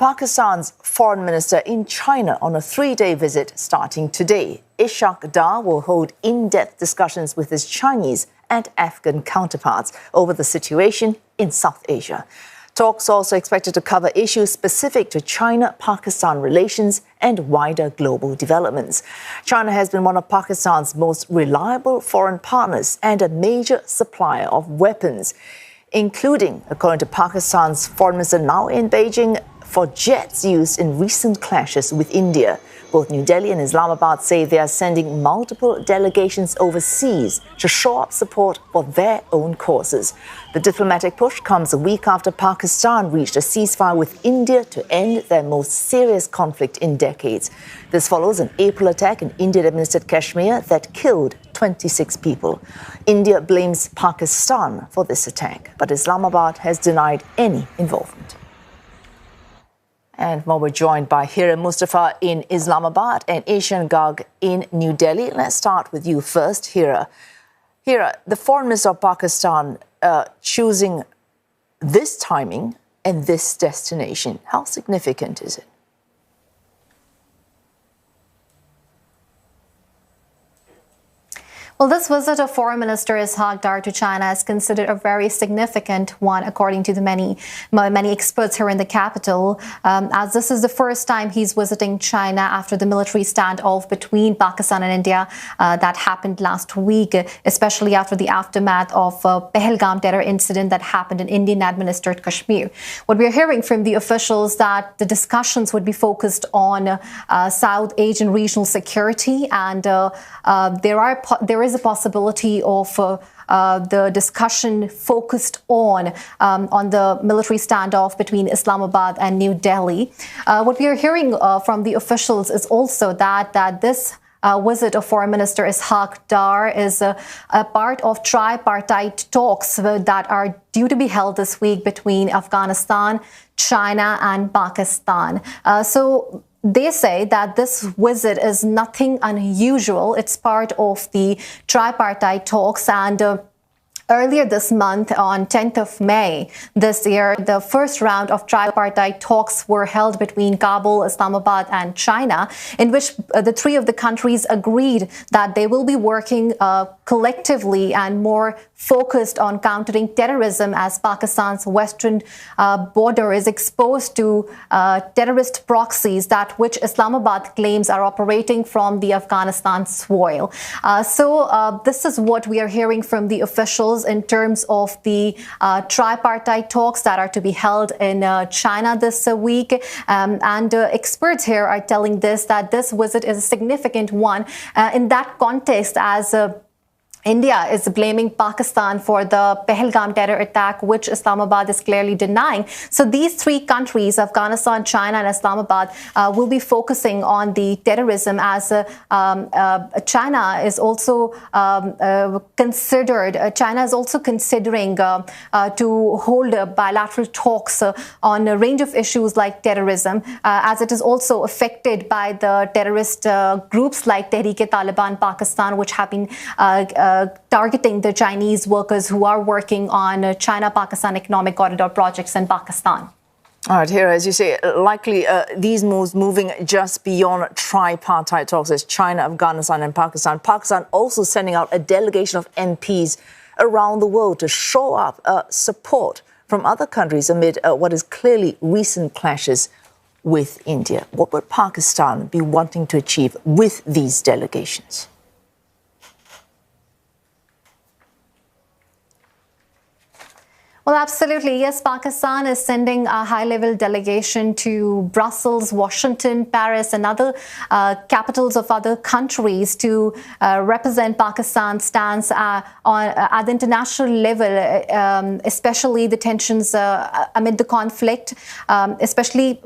Pakistan's foreign minister in China on a 3-day visit starting today. Ishaq Dar will hold in-depth discussions with his Chinese and Afghan counterparts over the situation in South Asia. Talks also expected to cover issues specific to China-Pakistan relations and wider global developments. China has been one of Pakistan's most reliable foreign partners and a major supplier of weapons, including, according to Pakistan's foreign minister now in Beijing, for jets used in recent clashes with India. Both New Delhi and Islamabad say they are sending multiple delegations overseas to shore up support for their own causes. The diplomatic push comes a week after Pakistan reached a ceasefire with India to end their most serious conflict in decades. This follows an April attack in Indian-administered Kashmir that killed 26 people. India blames Pakistan for this attack, but Islamabad has denied any involvement. And more, we're joined by Hira Mustafa in Islamabad and Ishan Garg in New Delhi. Let's start with you first, Hira. Hira, the foreign minister of Pakistan choosing this timing and this destination, how significant is it? Well, this visit of Foreign Minister Ishaq Dar to China is considered a very significant one, according to the many experts here in the capital, as this is the first time he's visiting China after the military standoff between Pakistan and India that happened last week, especially after the aftermath of Pahalgam terror incident that happened in Indian-administered Kashmir. What we're hearing from the officials that the discussions would be focused on South Asian regional security, and there is a possibility of the discussion focused on the military standoff between Islamabad and New Delhi. What we are hearing from the officials is also that this visit of Foreign Minister Ishaq Dar is a part of tripartite talks that are due to be held this week between Afghanistan, China and Pakistan. So they say that this visit is nothing unusual. It's part of the tripartite talks, and earlier this month, on 10th of May this year, the first round of tripartite talks were held between Kabul, Islamabad and China, in which the three of the countries agreed that they will be working collectively and more focused on countering terrorism, as Pakistan's western border is exposed to terrorist proxies that which Islamabad claims are operating from the Afghanistan soil. So this is what we are hearing from the officials in terms of the tripartite talks that are to be held in China this week. And experts here are telling that this visit is a significant one in that context, as India is blaming Pakistan for the Pahalgam terror attack, which Islamabad is clearly denying. So these three countries, Afghanistan, China and Islamabad, will be focusing on the terrorism, as China is also considering to hold bilateral talks on a range of issues like terrorism, as it is also affected by the terrorist groups like Tehreek-e-Taliban Pakistan, which have been targeting the Chinese workers who are working on China-Pakistan economic corridor projects in Pakistan. All right, Hira, as you say, likely these moves moving just beyond tripartite talks as China, Afghanistan and Pakistan. Pakistan also sending out a delegation of MPs around the world to show up support from other countries amid what is clearly recent clashes with India. What would Pakistan be wanting to achieve with these delegations? Well, absolutely. Yes, Pakistan is sending a high-level delegation to Brussels, Washington, Paris and other capitals of other countries to represent Pakistan's stance at the international level, especially the tensions amid the conflict, especially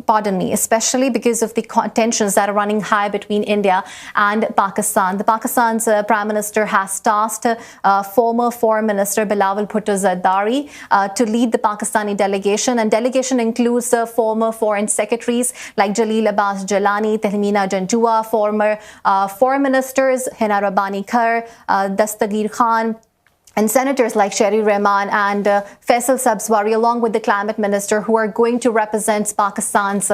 because of the tensions that are running high between India and Pakistan. Pakistan's Prime Minister has tasked former Foreign Minister Bilawal Bhutto Zardari to lead the Pakistani delegation, and delegation includes former foreign secretaries like Jalil Abbas Jalani, Tahmina Janjua, former foreign ministers Hina Rabbani Khar, Dastagir Khan, and senators like Sherry Rehman and Faisal Sabzwari, along with the climate minister, who are going to represent Pakistan's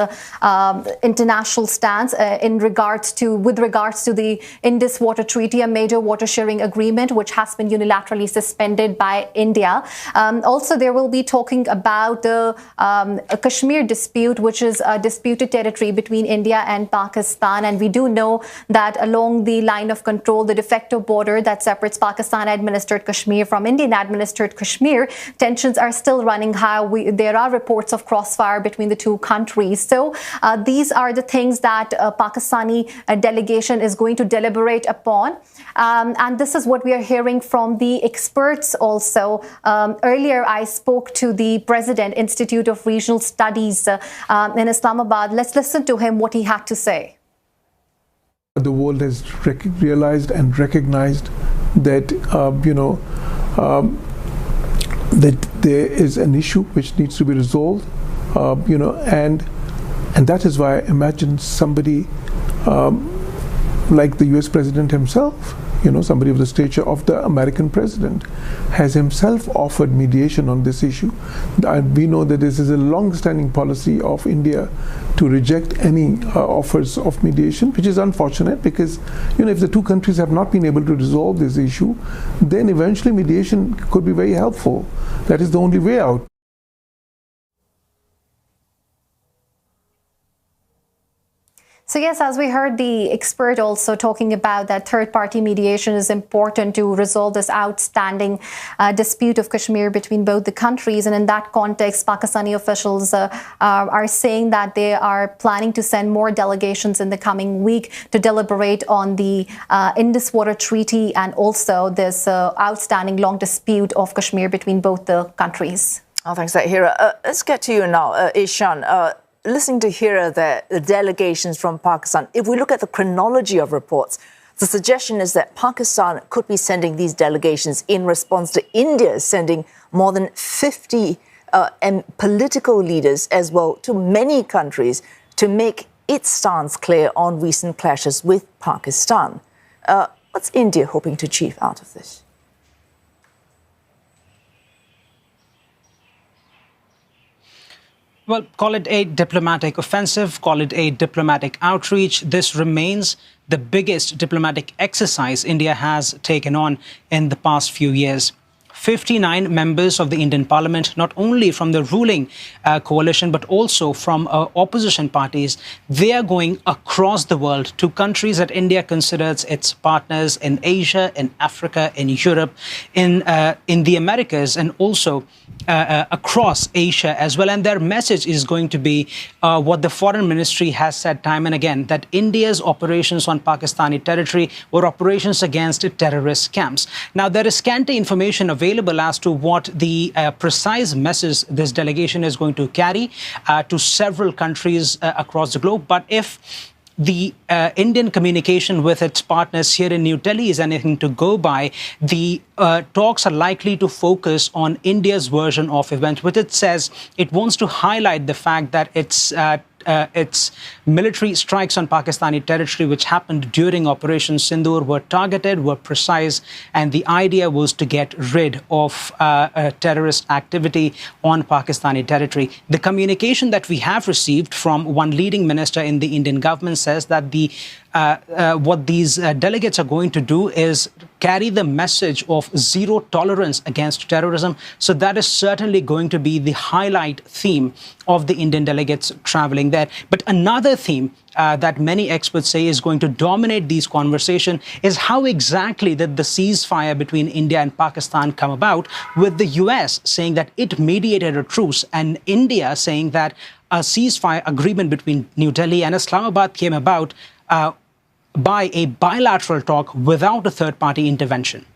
international stance with regards to the Indus Water Treaty, a major water sharing agreement which has been unilaterally suspended by India. Also, they will be talking about the Kashmir dispute, which is a disputed territory between India and Pakistan. And we do know that along the line of control, the de facto border that separates Pakistan-administered Kashmir from Indian-administered Kashmir, tensions are still running high. There are reports of crossfire between the two countries. So these are the things that Pakistani delegation is going to deliberate upon. And this is what we are hearing from the experts also. Earlier, I spoke to the President, Institute of Regional Studies in Islamabad. Let's listen to him, what he had to say. The world has realized and recognized that, that there is an issue which needs to be resolved, and that is why I imagine somebody like the US President himself, somebody of the stature of the American president, has himself offered mediation on this issue. And we know that this is a long-standing policy of India to reject any offers of mediation, which is unfortunate because, if the two countries have not been able to resolve this issue, then eventually mediation could be very helpful. That is the only way out. So yes, as we heard the expert also talking about that third-party mediation is important to resolve this outstanding dispute of Kashmir between both the countries. And in that context, Pakistani officials are saying that they are planning to send more delegations in the coming week to deliberate on the Indus Water Treaty and also this outstanding long dispute of Kashmir between both the countries. Oh, thanks, Hira. Let's get to you now, Ishan. Listening to Hira, the delegations from Pakistan, if we look at the chronology of reports, the suggestion is that Pakistan could be sending these delegations in response to India sending more than 50 political leaders as well to many countries to make its stance clear on recent clashes with Pakistan. What's India hoping to achieve out of this? Well, call it a diplomatic offensive, call it a diplomatic outreach. This remains the biggest diplomatic exercise India has taken on in the past few years. 59 members of the Indian Parliament, not only from the ruling coalition, but also from opposition parties, they are going across the world to countries that India considers its partners in Asia, in Africa, in Europe, in the Americas, and also across Asia as well. And their message is going to be what the Foreign Ministry has said time and again, that India's operations on Pakistani territory were operations against terrorist camps. Now, there is scanty information available as to what the precise message this delegation is going to carry to several countries across the globe. But if the Indian communication with its partners here in New Delhi is anything to go by, the talks are likely to focus on India's version of events, which it says it wants to highlight the fact that its military strikes on Pakistani territory, which happened during Operation Sindoor, were targeted, were precise, and the idea was to get rid of terrorist activity on Pakistani territory. The communication that we have received from one leading minister in the Indian government says that what these delegates are going to do is carry the message of zero tolerance against terrorism. So that is certainly going to be the highlight theme of the Indian delegates traveling there. But another theme that many experts say is going to dominate these conversations is how exactly did the ceasefire between India and Pakistan come about, with the US saying that it mediated a truce and India saying that a ceasefire agreement between New Delhi and Islamabad came about by a bilateral talk without a third-party intervention.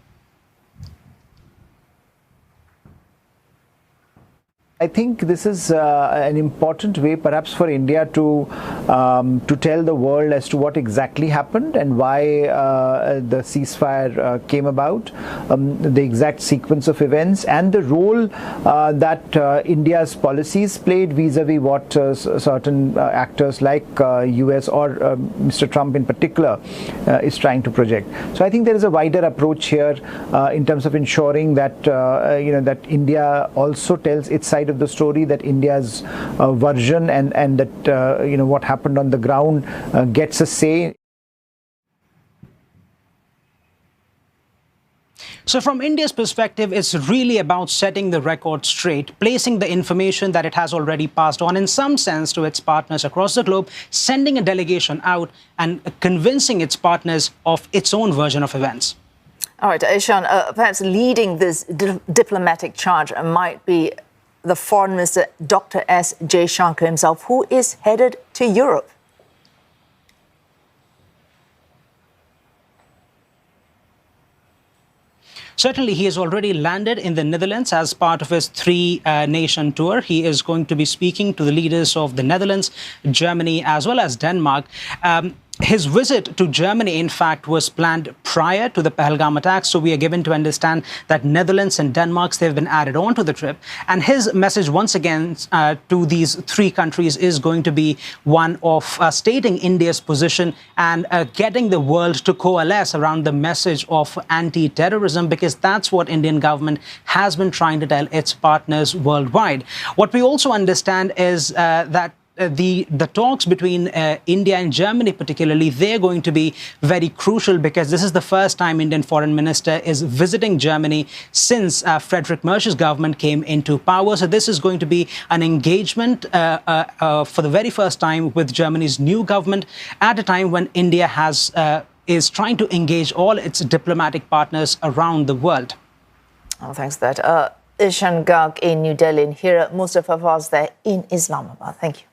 I think this is an important way perhaps for India to tell the world as to what exactly happened and why the ceasefire came about, the exact sequence of events and the role that India's policies played vis-a-vis what certain actors like US or Mr. Trump in particular is trying to project. So I think there is a wider approach here in terms of ensuring that that India also tells its side of the story, that India's version and that what happened on the ground gets a say. So from India's perspective, it's really about setting the record straight, placing the information that it has already passed on in some sense to its partners across the globe, sending a delegation out and convincing its partners of its own version of events. All right, Ishan, perhaps leading this diplomatic charge might be the Foreign Minister, Dr. S. Jaishankar himself, who is headed to Europe. Certainly, he has already landed in the Netherlands as part of his three-nation tour. He is going to be speaking to the leaders of the Netherlands, Germany, as well as Denmark. His visit to Germany, in fact, was planned prior to the Pahalgam attacks. So we are given to understand that Netherlands and Denmark, they've been added on to the trip. And his message, once again, to these three countries is going to be one of stating India's position and getting the world to coalesce around the message of anti-terrorism, because that's what Indian government has been trying to tell its partners worldwide. What we also understand is that the talks between India and Germany particularly, they're going to be very crucial, because this is the first time Indian Foreign Minister is visiting Germany since Friedrich Merz's government came into power. So this is going to be an engagement for the very first time with Germany's new government at a time when India is trying to engage all its diplomatic partners around the world. Oh, thanks for that. Ishan Garg in New Delhi and Hira Mustafa was there in Islamabad. Thank you.